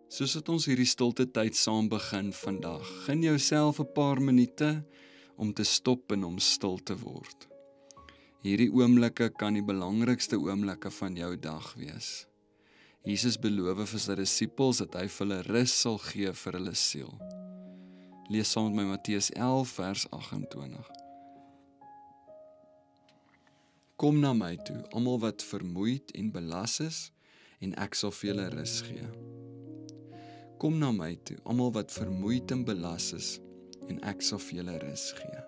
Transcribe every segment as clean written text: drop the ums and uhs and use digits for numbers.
Soos wat ons hierdie stilte tyd saam begin vandag, gun jouself 'n paar minute om te stop en om stil te word. Hierdie oomblikke kan die belangrikste oomblikke van jou dag wees. Jesus beloof vir sy disippels dat hy vir hulle rus sal gee vir hulle siel. Lees saam met my Matteus 11 vers 28. Kom na my toe, almal wat vermoeid en belas is, en ek sal vir julle rus gee. Kom na my toe, almal wat vermoeid en belas is, en ek sal vir julle rus gee.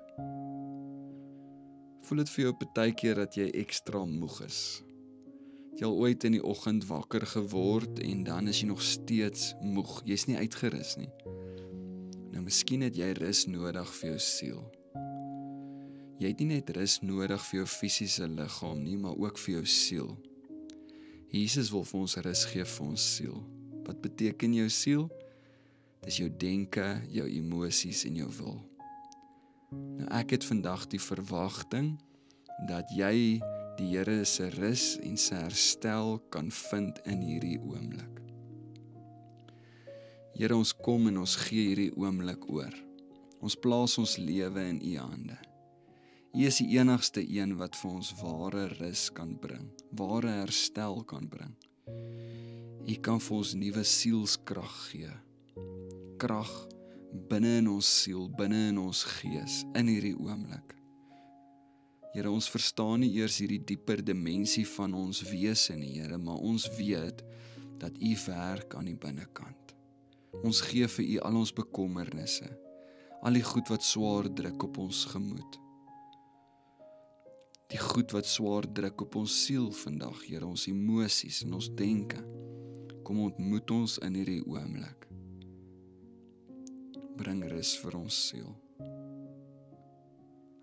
Voel dit vir jou partykeer dat jy ekstra moeg is? Het jy al ooit in die oggend wakker geword en dan is jy nog steeds moeg, jy's nie uitgerus nie. Nou miskien het jy rus nodig vir jou siel. Jy het nie net rus nodig vir jou fisiese liggaam nie, maar ook vir jou siel. Jesus wil vir ons rus gee vir ons siel. Wat beteken jou siel? Dis jou denke, jou emosies en jou wil. Nou ek het vandag die verwagting dat jy die Here se rus en sy herstel kan vind in hierdie oomblik. Here, ons kom en ons gee hierdie oomblik oor. Ons plaas ons lewe in U hande. U is die enigste een wat vir ons ware rus kan bring, ware herstel kan bring. U kan vir ons nuwe sielskrag gee. Krag binne in ons siel, binne in ons gees, in hierdie oomblik. Here, ons verstaan nie eers hierdie dieper dimensie van ons wese nie, Here, maar ons weet dat U werk aan die binnekant. Ons gee vir U al ons bekommernisse, al die goed wat swaar druk op ons gemoed. Die goed wat swaar druk op ons siel vandag, Here, ons emosies en ons denke. Kom ontmoet ons in hierdie oomblik. Bring rus vir ons siel.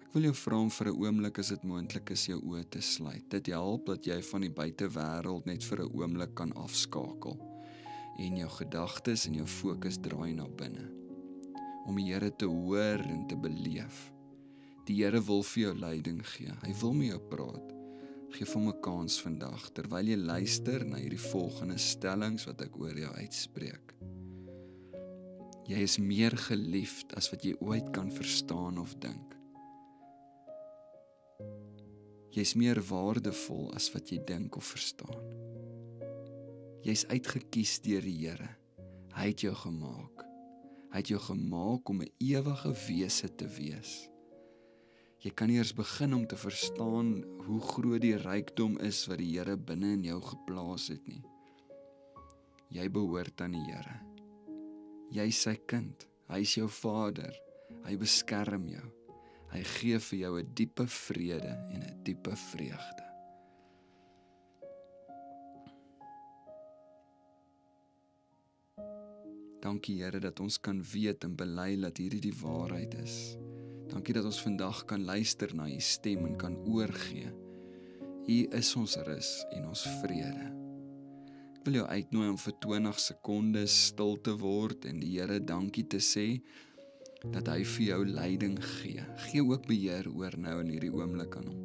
Ek wil jou vra om vir 'n oomblik, as dit moontlik is, jou oë te sluit. Dit help dat jy van die buitewêreld net vir 'n oomblik kan afskakel en jou gedagtes en jou fokus draai na binne, om die Here te hoor en te beleef. Die Here wil vir jou leiding gee. Hy wil met jou praat. Geef hom 'n kans vandag, terwyl jy luister na hierdie volgende stellings wat ek oor jou uitspreek. Jy is meer geliefd as wat jy ooit kan verstaan of dink. Jy is meer waardevol as wat jy dink of verstaan. Jy is uitgekies deur die Here. Hy het jou gemaak. Hy het jou gemaak om 'n ewige wese te wees. Jy kan eers begin om te verstaan hoe groot die rykdom is wat die Here binne in jou geplaas het nie. Jy behoort aan die Here. Jy is sy kind. Hy is jou Vader. Hy beskerm jou. Hy gee vir jou 'n diepe vrede en 'n diepe vreugde. Dankie Here dat ons kan weet en bely dat hierdie die waarheid is. Dankie dat ons vandag kan luister na U stem en kan oorgee. U is ons rus en ons vrede. Ek wil jou uitnooi om vir 20 sekondes stil te word en die Here dankie te sê dat hy vir jou leiding gee. Gee ook beheer oor nou in hierdie oomblik aan hom.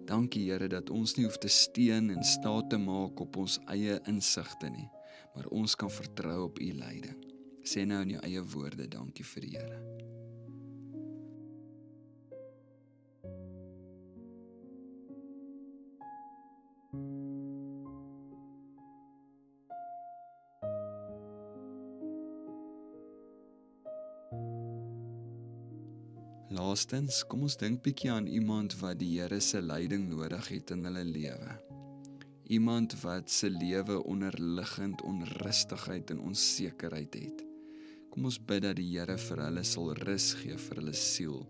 Dankie Here dat ons nie hoef te steun en staat te maak op ons eie insigte nie, maar ons kan vertrou op U leiding. Sê nou in jou eie woorde dankie vir die Here. Laastens, kom ons dink bietjie aan iemand wat die Here se leiding nodig het in hulle lewe. Iemand wat se lewe onderliggend onrustigheid en onsekerheid het. Kom ons bid dat die Here vir hulle sal rus gee vir hulle siel.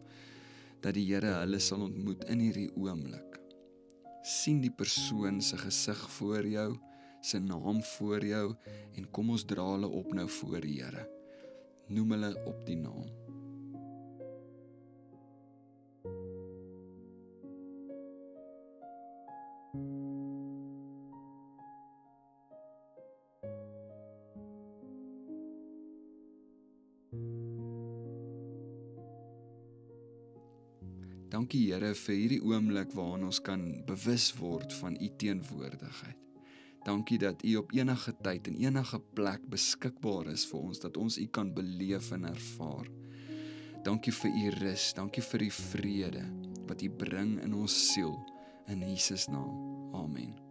Dat die Here hulle sal ontmoet in hierdie oomblik. Sien die persoon se gesig voor jou, sy naam voor jou en kom ons dra hulle op nou voor die Here. Noem hulle op die naam. Dankie Here vir hierdie oomblik waarin ons kan bewus word van U teenwoordigheid. Dankie dat U op enige tyd en enige plek beskikbaar is vir ons, dat ons U kan beleef en ervaar. Dankie vir U rus, dankie vir U vrede, wat U bring in ons siel, in Jesus naam. Amen.